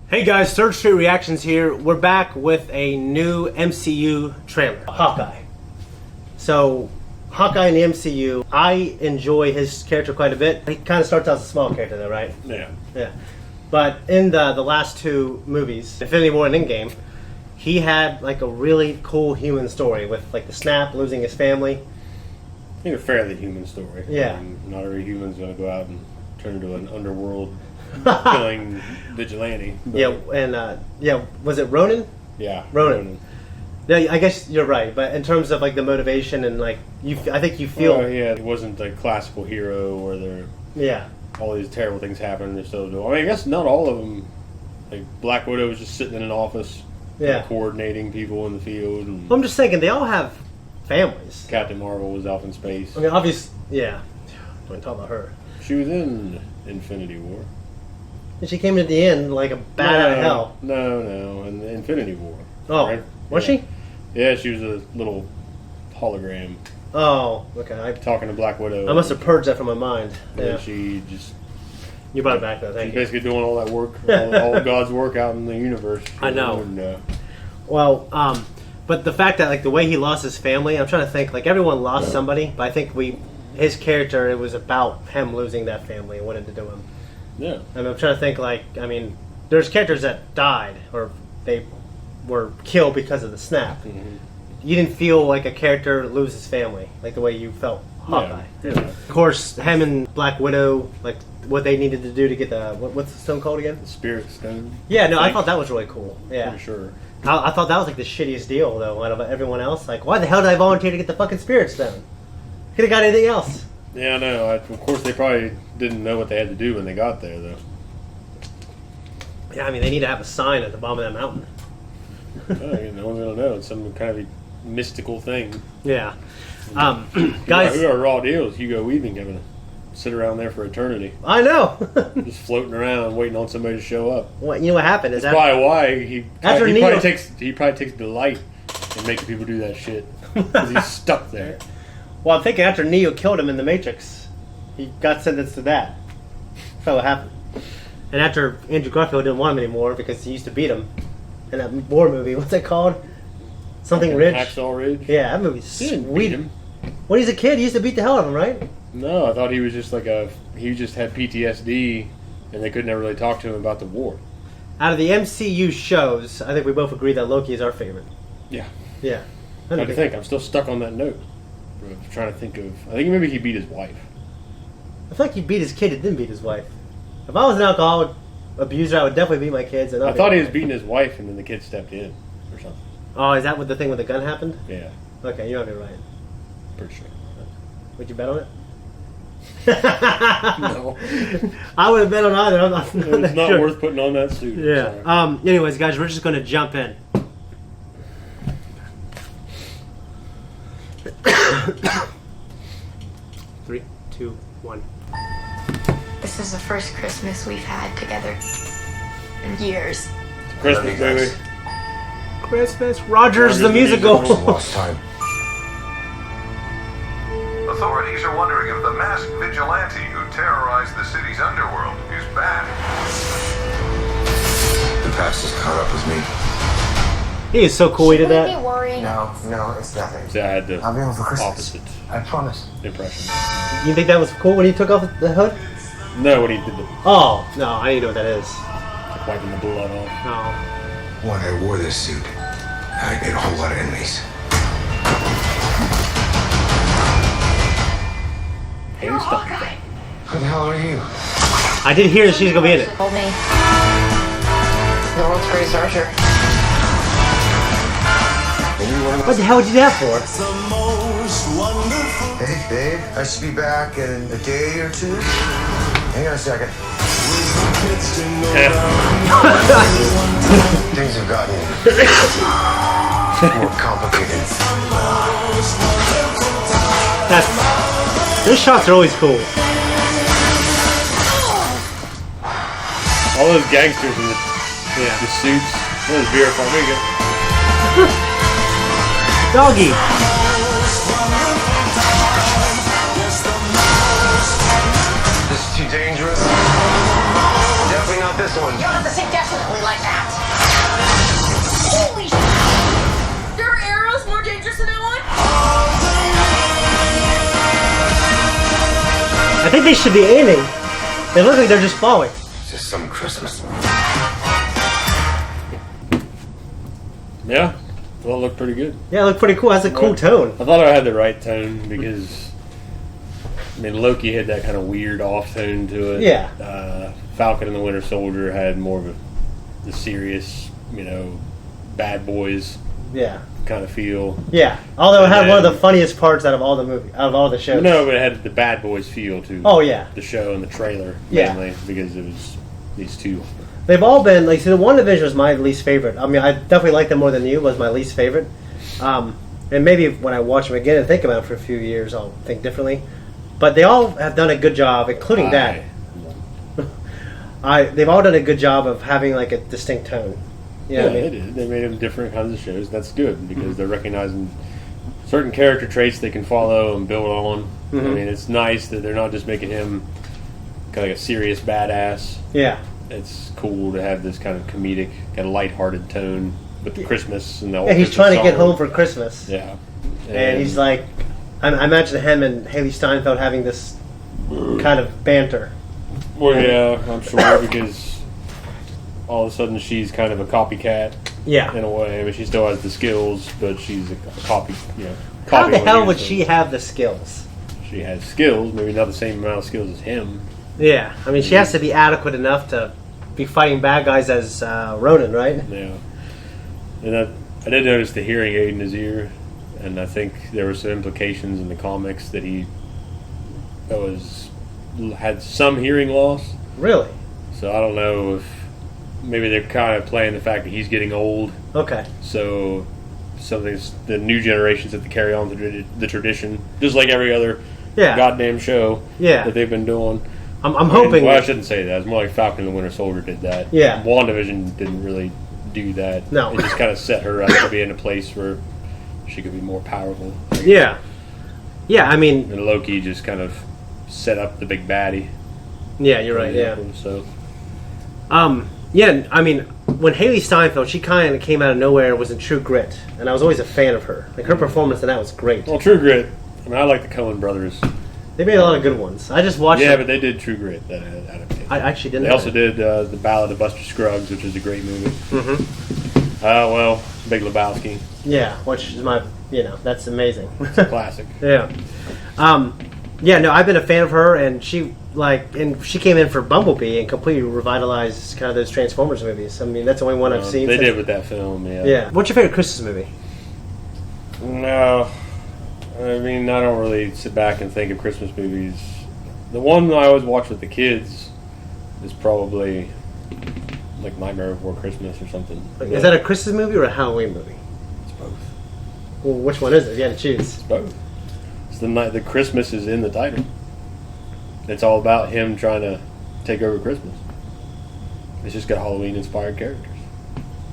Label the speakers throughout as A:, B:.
A: Hey guys, Third Street Reactions here. We're back with a new MCU trailer, Hawkeye. So, Hawkeye in the MCU, I enjoy his character quite a bit. He kind of starts out as a small character though, right?
B: Yeah.
A: Yeah. But in the last two movies, Infinity War and Endgame, he had like a really cool human story with like the snap, losing his family.
B: I think a fairly human story.
A: Yeah.
B: I mean, not every human's going to go out and turn into an underworld killing vigilante. But
A: Yeah, and was it Ronin?
B: Yeah.
A: Ronin. Yeah, I guess you're right. But in terms of like the motivation and like I think you feel.
B: Well, yeah, it wasn't a classical hero where all these terrible things happen. They're still doing. I mean, I guess not all of them. Like Black Widow was just sitting in an office, coordinating people in the field. And
A: I'm just thinking they all have families.
B: Captain Marvel was off in space.
A: I mean, obviously, yeah. Don't want to talk about her.
B: She was in Infinity War.
A: And she came at the end like a bat out of hell.
B: No, in the Infinity War.
A: Oh,
B: right?
A: Was she?
B: Yeah, she was a little hologram.
A: Oh, okay.
B: Talking to Black Widow.
A: I must have purged that from my mind.
B: Yeah. She just...
A: You brought it back though, thank you.
B: She's basically doing all that work, all of God's work out in the universe.
A: I know.
B: And,
A: well, but the fact that like the way he lost his family, I'm trying to think, like everyone lost somebody, but I think his character, it was about him losing that family and what it did to him.
B: Yeah.
A: And I'm trying to think, like, I mean, there's characters that died or they were killed because of the snap.
B: Mm-hmm.
A: You didn't feel like a character lose his family, like the way you felt Hawkeye.
B: Yeah.
A: Of course, him and Black Widow, like what they needed to do to get the what's the stone called again?
B: The Spirit Stone.
A: Yeah, no, I thought that was really cool. Yeah,
B: for sure.
A: I thought that was like the shittiest deal though out of everyone else. Like, why the hell did I volunteer to get the fucking Spirit Stone? Could have got anything else.
B: Yeah, I know. Of course, they probably didn't know what they had to do when they got there, though.
A: Yeah, I mean, they need to have a sign at the bottom of that mountain.
B: No one's gonna know. It's some kind of mystical thing.
A: Yeah. Guys,
B: who are raw deals? Hugo Weaving gonna sit around there for eternity.
A: I know.
B: Just floating around, waiting on somebody to show up.
A: What you know? What happened is
B: that's probably why he
A: Neo,
B: probably takes delight in making people do that shit because he's stuck there.
A: Well, I'm thinking after Neo killed him in the Matrix, he got sentenced to that. That's what happened. And after Andrew Garfield didn't want him anymore because he used to beat him in that war movie. What's it called? Something Ridge.
B: Hacksaw Ridge.
A: Yeah, that movie's
B: sweet. He didn't beat him.
A: When he's a kid, he used to beat the hell out of him, right?
B: No, I thought he was just he just had PTSD, and they could never really talk to him about the war.
A: Out of the MCU shows, I think we both agree that Loki is our favorite.
B: Yeah.
A: Yeah.
B: I'm still stuck on that note. I'm trying to think of... I think maybe he beat his wife.
A: I feel like he beat his kid and didn't beat his wife. If I was an alcoholic abuser, I would definitely beat my kids. And
B: I thought he was beating his wife, and then the kid stepped in or something.
A: Oh, is that what the thing with the gun happened?
B: Yeah.
A: Okay, you might be right.
B: Pretty sure.
A: Would you bet on it?
B: No.
A: I would have bet on either. I'm not
B: it's not
A: sure.
B: worth putting on that suit.
A: Yeah. Anyways, guys, we're just going to jump in. Three, two, one.
C: This is the first Christmas we've had together in years.
B: Christmas, baby.
A: Christmas. Rogers the musical.
D: Lost time.
E: Authorities are wondering if the masked vigilante who terrorized the city's underworld is back.
D: The past has caught up with me.
A: He is so cool. He did that.
C: Be worried.
D: No, it's nothing.
B: See, I had the
D: I'll be home for Christmas.
B: opposite
D: I promise.
B: impression.
A: You think that was cool when he took off the hood?
B: No, when he did the
A: Oh, no, I didn't know what that is.
B: wiping the blood off.
A: Oh.
D: When I wore this suit, I made a whole lot of enemies.
B: Hailee Steinfeld.
D: Who the hell are you?
A: I did hear that she's going to be in it.
C: Told me. The world's greatest archer.
A: What the hell would you do that for?
D: Hey, babe, I should be back in a day or two. Hang on a second. Things have gotten more complicated.
A: Those shots are always cool.
B: All those gangsters in the suits. Those beer for me.
A: Doggy.
D: This is too dangerous. Definitely not this one.
C: You don't have to say definitely like that.
A: I think they should be aiming. They look like they're just falling.
D: It's just some Christmas.
B: Yeah. Well, it looked pretty good.
A: Yeah, it looked pretty cool. It has a cool tone.
B: I thought I had the right tone because, I mean, Loki had that kind of weird off tone to it.
A: Yeah.
B: Falcon and the Winter Soldier had more of the serious, bad boys.
A: Yeah.
B: Kind of feel.
A: Yeah. Although it had one of the funniest parts out of all the shows.
B: No, but it had the bad boys feel to.
A: Oh yeah.
B: The show and the trailer
A: Yeah.
B: mainly because it was these two.
A: They've all been like. See, the WandaVision was my least favorite. I mean, I definitely like them more than you. Was my least favorite. And maybe when I watch them again and think about it for a few years, I'll think differently. But they all have done a good job, including that. They've all done a good job of having like a distinct tone. You know what I mean?
B: They did. They made them different kinds of shows. That's good because they're recognizing certain character traits they can follow and build on. I mean, it's nice that they're not just making him kind of like a serious badass.
A: Yeah.
B: It's cool to have this kind of comedic, kind of lighthearted tone with the Christmas and the
A: Yeah, he's trying to get home for Christmas.
B: Yeah.
A: And he's like, I imagine him and Hailee Steinfeld having this kind of banter.
B: Well, yeah, I'm sure because all of a sudden she's kind of a copycat.
A: Yeah.
B: In a way. I mean, she still has the skills, but she's a copy.
A: How the hell would she have the skills?
B: She has skills, maybe not the same amount of skills as him.
A: Yeah, I mean, she has to be adequate enough to be fighting bad guys as Ronan, right?
B: Yeah. And I did notice the hearing aid in his ear, and I think there were some implications in the comics that he had some hearing loss.
A: Really?
B: So I don't know if maybe they're kind of playing the fact that he's getting old.
A: Okay.
B: So the new generations have to carry on the tradition, just like every other goddamn show that they've been doing.
A: I'm hoping.
B: Well, I shouldn't say that. It's more like Falcon and the Winter Soldier did that.
A: Yeah.
B: WandaVision didn't really do that.
A: No.
B: It just kind of set her up to be in a place where she could be more powerful.
A: Yeah. Yeah, I mean.
B: And Loki just kind of set up the big baddie.
A: Yeah, you're right. Yeah.
B: So.
A: Yeah, I mean, when Hailee Steinfeld, she kind of came out of nowhere and was in True Grit, and I was always a fan of her. Like her performance in that was great.
B: Well, True Grit. I mean, I like the Coen brothers.
A: They made a lot of good ones. I just watched.
B: Yeah, but they did True Grit. That adaptation.
A: I actually didn't.
B: They also did the Ballad of Buster Scruggs, which is a great movie. Well, Big Lebowski.
A: Yeah, which is my, that's amazing.
B: It's a classic.
A: Yeah. Yeah, no, I've been a fan of her, and she came in for Bumblebee and completely revitalized kind of those Transformers movies. I mean, that's the only one I've seen.
B: They did with that film, yeah.
A: Yeah. What's your favorite Christmas movie?
B: No. I mean, I don't really sit back and think of Christmas movies. The one I always watch with the kids is probably like Nightmare Before Christmas or something.
A: Is that a Christmas movie or a Halloween movie?
B: It's both.
A: Well, which one is it? You got to choose.
B: It's both. It's the Christmas is in the title. It's all about him trying to take over Christmas. It's just got Halloween-inspired characters.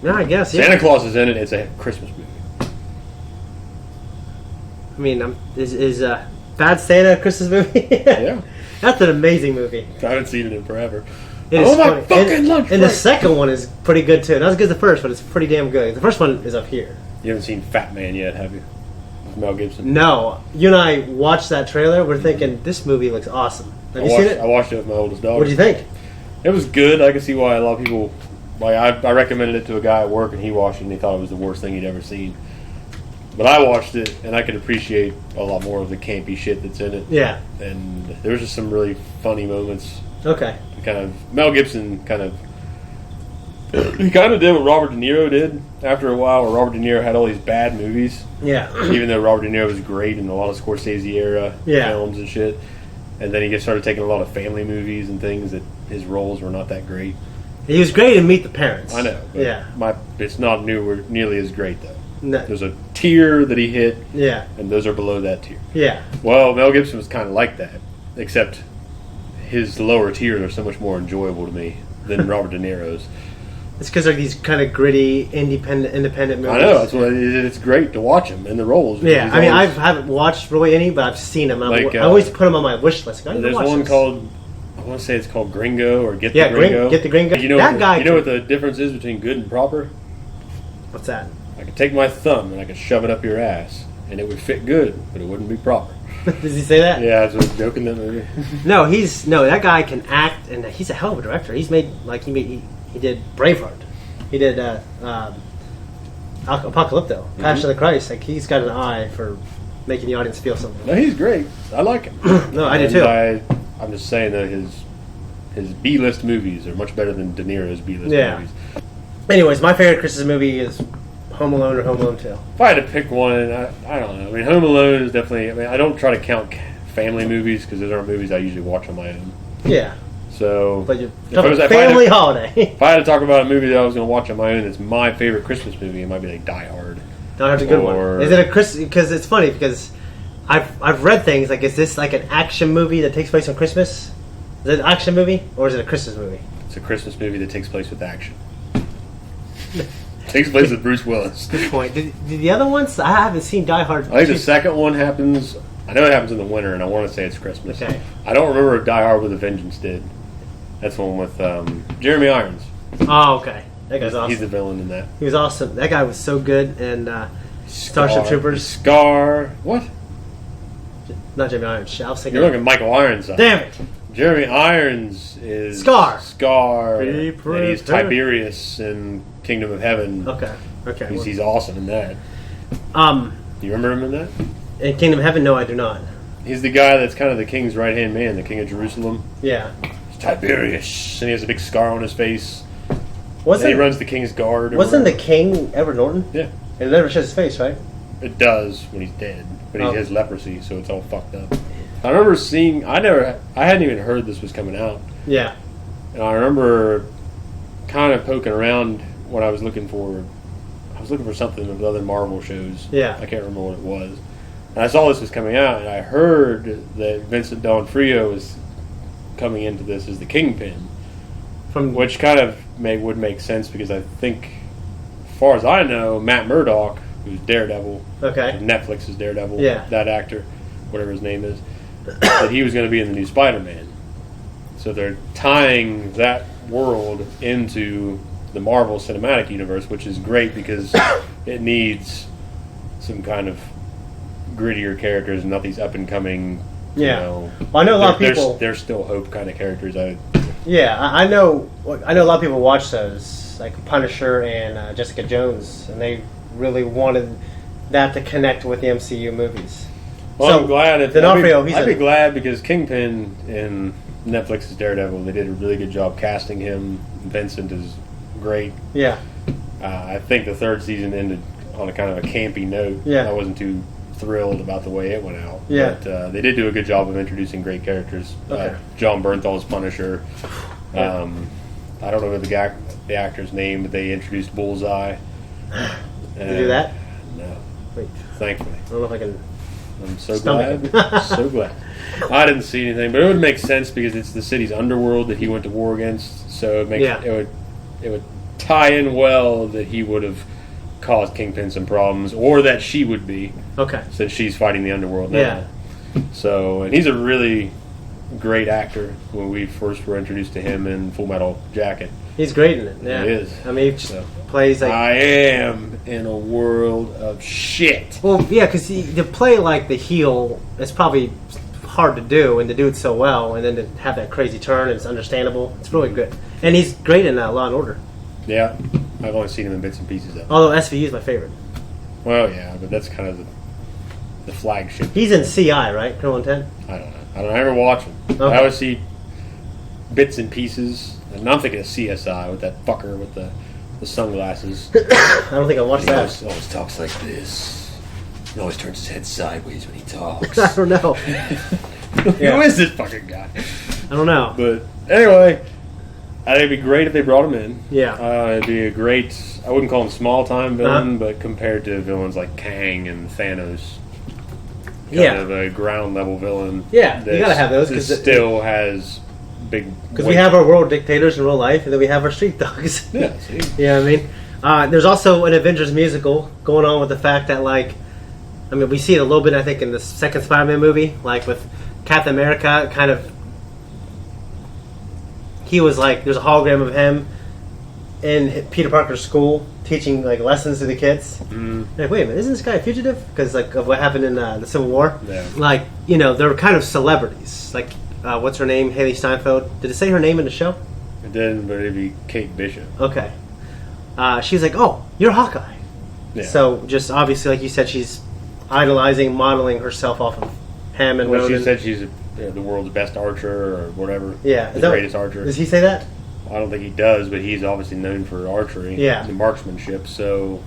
A: No, I guess. Yeah.
B: Santa Claus is in it. It's a Christmas movie.
A: I mean, is Bad Santa a Christmas movie?
B: Yeah.
A: That's an amazing movie.
B: I haven't seen it in forever.
A: It is
B: my fucking lunch break.
A: And the second one is pretty good, too. Not as good as the first, but it's pretty damn good. The first one is up here.
B: You haven't seen Fat Man yet, have you? With Mel Gibson?
A: No. You and I watched that trailer. We're thinking, this movie looks awesome. Have you seen it?
B: I watched it with my oldest daughter.
A: What did you think?
B: It was good. I can see why a lot of people... I recommended it to a guy at work, and he watched it, and he thought it was the worst thing he'd ever seen. But I watched it, and I could appreciate a lot more of the campy shit that's in it.
A: Yeah.
B: And there was just some really funny moments.
A: Okay.
B: Mel Gibson he kind of did what Robert De Niro did after a while, where Robert De Niro had all these bad movies.
A: Yeah.
B: Even though Robert De Niro was great in a lot of Scorsese era films and shit. And then he just started taking a lot of family movies and things that his roles were not that great.
A: He was great in Meet the Parents.
B: I know. But it's not nearly as great, though.
A: No.
B: There's a tier that he hit,
A: and
B: those are below that tier.
A: Yeah.
B: Well, Mel Gibson was kind of like that, except his lower tiers are so much more enjoyable to me than Robert De Niro's.
A: It's because they're these kind of gritty, independent movies.
B: I know. That's why it's great to watch him in the roles.
A: Yeah, I mean, I haven't watched really any, but I've seen them. I always put them on my wish list.
B: There's one called, I want to say it's called Gringo or Get the
A: Gringo. Get the Gringo.
B: You know what the difference is between good and proper?
A: What's that?
B: I could take my thumb and I could shove it up your ass, and it would fit good, but it wouldn't be proper.
A: Does he say that?
B: Yeah, that's a joke in that movie.
A: No, that guy can act, and he's a hell of a director. He's made he did Braveheart. He did Apocalypto, Passion of the Christ. Like, he's got an eye for making the audience feel something.
B: No, he's great. I like him.
A: No, I do too.
B: I'm just saying that his B-list movies are much better than De Niro's B-list movies.
A: Anyways, my favorite Christmas movie is Home Alone or Home Alone 2.
B: If I had to pick one, I don't know. I mean, Home Alone is definitely... I mean, I don't try to count family movies because those aren't movies I usually watch on my own.
A: Yeah.
B: So...
A: But you're talking family holiday.
B: If I had to talk about a movie that I was going to watch on my own that's my favorite Christmas movie, it might be like Die Hard.
A: Die Hard's a good one. Is it a Christmas... Because it's funny, because I've read things like, is this like an action movie that takes place on Christmas? Is it an action movie, or is it a Christmas movie?
B: It's a Christmas movie that takes place with action. Takes place with Bruce Willis.
A: Good point. Did the other ones? I haven't seen Die Hard.
B: I think the second one happens... I know it happens in the winter, and I want to say it's Christmas.
A: Okay.
B: I don't remember if Die Hard with a Vengeance did. That's the one with Jeremy Irons.
A: Oh, okay. That guy's awesome.
B: He's the villain in that.
A: He was awesome. That guy was so good. And Starship Troopers.
B: Scar. What?
A: Not Jeremy Irons. I was thinking...
B: You're looking at Michael Irons.
A: Damn it!
B: Jeremy Irons is...
A: Scar.
B: And he's Tiberius in Kingdom of Heaven.
A: Okay.
B: He's awesome in that. You remember him in that?
A: In Kingdom of Heaven? No, I do not.
B: He's the guy that's kind of the king's right-hand man, the king of Jerusalem.
A: Yeah.
B: It's Tiberius. And he has a big scar on his face.
A: He
B: runs the king's guard.
A: Wasn't the king Edward Norton?
B: Yeah.
A: It never shows his face, right?
B: It does when he's dead. But he has leprosy, so it's all fucked up. I remember seeing... I hadn't even heard this was coming out.
A: Yeah.
B: And I remember kind of poking around when I was looking for... I was looking for something with other Marvel shows.
A: Yeah.
B: I can't remember what it was. And I saw this was coming out, and I heard that Vincent D'Onofrio was coming into this as the Kingpin. Which kind of would make sense, because I think, as far as I know, Matt Murdock, who's Daredevil...
A: Okay.
B: Netflix's Daredevil.
A: Yeah.
B: That actor, whatever his name is... that he was going to be in the new Spider-Man. So they're tying that world into the Marvel Cinematic Universe, which is great because it needs some kind of grittier characters, not these up-and-coming,
A: you know... Well, I know a lot of people...
B: They're still hope kind of characters.
A: Yeah, I know a lot of people watch those, like Punisher and Jessica Jones, and they really wanted that to connect with the MCU movies.
B: Well, I'm glad.
A: I'd
B: be glad because Kingpin in Netflix's Daredevil, they did a really good job casting him. Vincent is great.
A: Yeah.
B: I think the third season ended on a kind of a campy note.
A: Yeah.
B: I wasn't too thrilled about the way it went out.
A: Yeah.
B: But they did do a good job of introducing great characters.
A: Okay.
B: John Bernthal's Punisher.
A: Yeah.
B: I don't know the actor's name, but they introduced Bullseye.
A: Did you do that?
B: No.
A: Wait.
B: Thankfully.
A: I don't know if I can...
B: I'm so glad. So glad. I didn't see anything, but it would make sense because it's the city's underworld that he went to war against. So it would tie in well that he would have caused Kingpin some problems, or that she would be.
A: Okay.
B: Since she's fighting the underworld now.
A: Yeah.
B: So, and he's a really great actor. When we first were introduced to him in Full Metal Jacket.
A: He's great in it. Yeah.
B: He is.
A: I mean, he just plays like...
B: I am in a world of shit.
A: Well, yeah, because to play like the heel, it's probably hard to do, and to do it so well, and then to have that crazy turn, and it's understandable. It's really good. And he's great in Law and Order.
B: Yeah. I've only seen him in bits and pieces of it.
A: Although SVU is my favorite.
B: Well, yeah, but that's kind of the flagship.
A: He's in CI, right? Criminal Intent?
B: I don't know. I don't ever watch him. Okay. I always see bits and pieces. And I'm thinking of CSI with that fucker with the sunglasses.
A: I don't think I watched that.
B: He always talks like this. He always turns his head sideways when he talks.
A: I don't know.
B: Who is this fucking guy?
A: I don't know.
B: But anyway, I think it'd be great if they brought him in.
A: Yeah.
B: It'd be a great, I wouldn't call him small-time villain, but compared to villains like Kang and Thanos, kind of a ground-level villain.
A: Yeah, you gotta have those.
B: Because it still has big...
A: Because we have our world dictators in real life, and then we have our street thugs.
B: Yeah, see?
A: Yeah, I mean, there's also an Avengers musical going on with the fact that, like, I mean, we see it a little bit, I think, in the second Spider-Man movie, like with Captain America, kind of, he was like, there's a hologram of him, in Peter Parker's school teaching like lessons to the kids. Like, wait a minute, isn't this guy a fugitive? Because like of what happened in the Civil War.
B: Yeah.
A: Like, you know, they're kind of celebrities. Like, what's her name? Hailee Steinfeld. Did it say her name in the show?
B: It didn't, but it'd be Kate Bishop.
A: Okay. She's like, oh, you're Hawkeye.
B: Yeah.
A: So just obviously, like you said, she's idolizing, modeling herself off of him and
B: Well,
A: Ronan.
B: she said she's the world's best archer or whatever.
A: Yeah,
B: the greatest archer.
A: Does he say that?
B: I don't think he does, but he's obviously known for archery, and marksmanship. So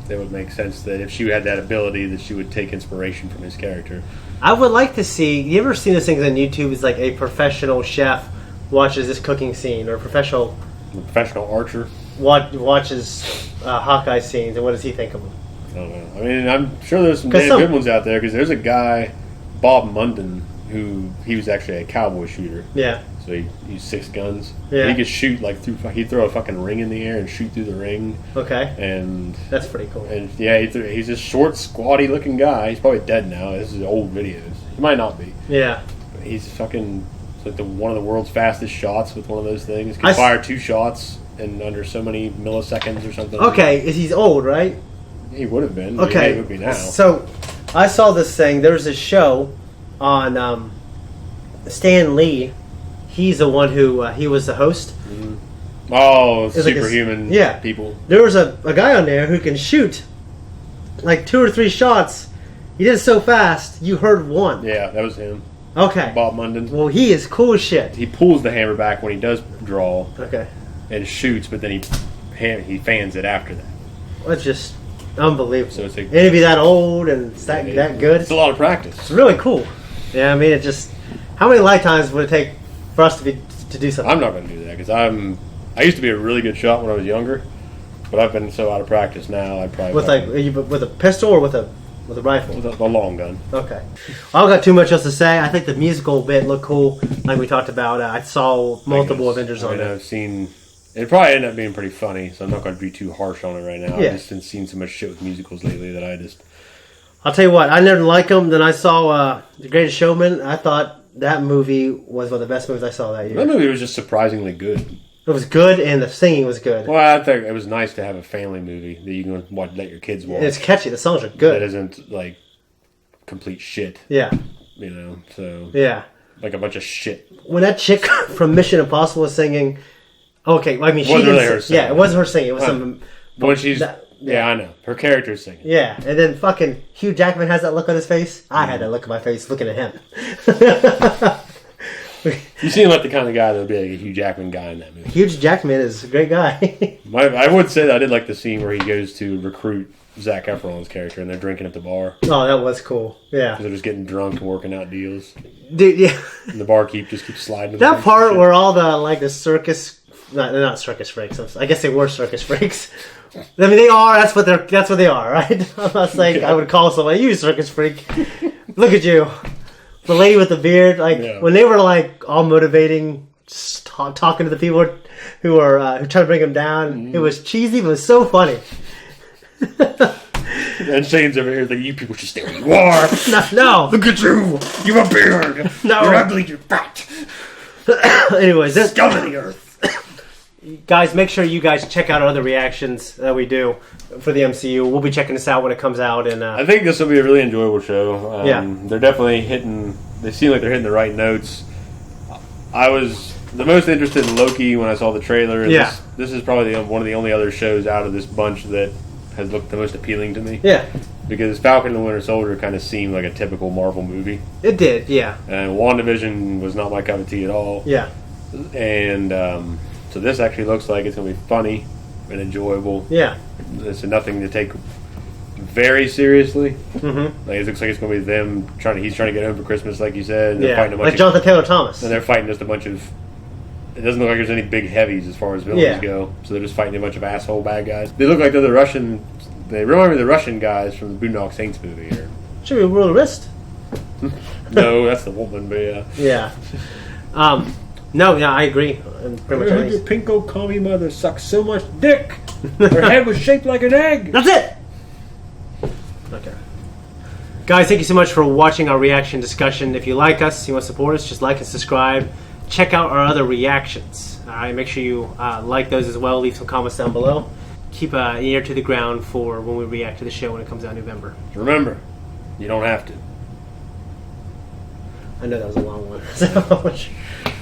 B: it would make sense that if she had that ability, that she would take inspiration from his character.
A: I would like to see. You ever seen this thing on YouTube? It's like a professional chef watches this cooking scene, or a professional
B: archer
A: watches Hawkeye scenes, and what does he think of them?
B: I don't know. I mean, I'm sure there's some damn good ones out there, because there's a guy, Bob Munden, who he was actually a cowboy shooter.
A: Yeah.
B: So he used 6 guns.
A: Yeah.
B: He could shoot like through. He'd throw a fucking ring in the air and shoot through the ring.
A: Okay.
B: And
A: that's pretty cool.
B: And yeah, he's a short, squatty looking guy. He's probably dead now. This is old videos. He might not be.
A: Yeah.
B: But he's fucking like one of the world's fastest shots with one of those things. Can fire 2 shots in under so many milliseconds or something.
A: Okay, he's old, right?
B: He would have been.
A: Okay.
B: He would be now.
A: So I saw this thing. There was a show on Stan Lee. He's the one who he was the host.
B: Oh, superhuman people.
A: There was a guy on there who can shoot like 2 or 3 shots. He did it so fast, you heard one.
B: Yeah, that was him.
A: Okay.
B: Bob Munden.
A: Well, he is cool as shit.
B: He pulls the hammer back when he does draw.
A: Okay.
B: And shoots, but then he fans it after that.
A: That's just unbelievable.
B: So it's
A: and to be that old and it's that good.
B: It's a lot of practice.
A: It's really cool. Yeah, I mean, it just... How many lifetimes would it take for us to do something?
B: I'm not going to do that, because I used to be a really good shot when I was younger, but I've been so out of practice now. I probably
A: with a pistol or with a rifle?
B: With a long gun.
A: Okay. Well, I don't got too much else to say. I think the musical bit looked cool, like we talked about. I saw multiple Avengers on it.
B: I've seen. It probably ended up being pretty funny, so I'm not going to be too harsh on it right now.
A: Yeah.
B: I've just been seeing so much shit with musicals lately that I just...
A: I'll tell you what, I never liked them. Then I saw The Greatest Showman. I thought that movie was one of the best movies I saw that year.
B: That movie was just surprisingly good.
A: It was good, and the singing was good.
B: Well, I think it was nice to have a family movie that you can let your kids watch.
A: And it's catchy. The songs are good.
B: That isn't, like, complete shit.
A: Yeah.
B: You know, so...
A: Yeah.
B: Like a bunch of shit.
A: When that chick from Mission Impossible was singing... Okay, I mean, she
B: wasn't
A: didn't
B: really her singing.
A: Yeah, it wasn't her singing. It was some...
B: When she's... Yeah, I know. Her character's singing.
A: Yeah, and then fucking Hugh Jackman has that look on his face. I had that look on my face looking at him.
B: You seem like the kind of guy that would be like a Hugh Jackman guy in that movie.
A: Hugh Jackman is a great guy.
B: I would say that I did like the scene where he goes to recruit Zac Efron's character and they're drinking at the bar.
A: Oh, that was cool. Yeah.
B: Because they're just getting drunk and working out deals.
A: Dude, yeah.
B: And the barkeep just keeps sliding.
A: That part where all the circus... They're not circus freaks. I guess they were circus freaks. I mean, they are. That's what they are, right? I'm not saying I would call someone, you circus freak. Look at you. The lady with the beard, when they were all motivating, just talking to the people who are who try to bring them down, it was cheesy, but it was so funny.
B: And Shane's over here thinking, you people should stay where you are.
A: No.
B: Look at you. You have a beard.
A: No.
B: You're ugly. You're fat.
A: Anyways, this
B: scum of the earth.
A: Guys, make sure you guys check out our other reactions that we do for the MCU. We'll be checking this out when it comes out. And
B: I think this will be a really enjoyable show. They're definitely they seem like they're hitting the right notes. I was the most interested in Loki when I saw the trailer. And this is probably one of the only other shows out of this bunch that has looked the most appealing to me.
A: Yeah. Because
B: Falcon and the Winter Soldier kind of seemed like a typical Marvel movie.
A: It did, yeah.
B: And WandaVision was not my cup of tea at all.
A: Yeah.
B: And so this actually looks like it's going to be funny and enjoyable.
A: Yeah.
B: It's nothing to take very seriously.
A: Mm-hmm.
B: It looks like it's going to be them he's trying to get home for Christmas, like you said. And
A: they're fighting a bunch like Jonathan Taylor Thomas.
B: And they're fighting just a bunch of... It doesn't look like there's any big heavies as far as villains go. So they're just fighting a bunch of asshole bad guys. They look like they're the Russian... They remind me of the Russian guys from the Boondock Saints movie here.
A: Should we rule the wrist?
B: No, that's the woman, but yeah.
A: Yeah. No, yeah, I agree. Pretty much
B: your pinko commie mother sucked so much dick. Her head was shaped like an egg.
A: That's it. Okay. Guys, thank you so much for watching our reaction discussion. If you like us, you want to support us, just like and subscribe. check out our other reactions. All right, make sure you like those as well. Leave some comments down below. Keep an ear to the ground for when we react to the show when it comes out in November.
B: Remember, you don't have to.
A: I know that was a long one.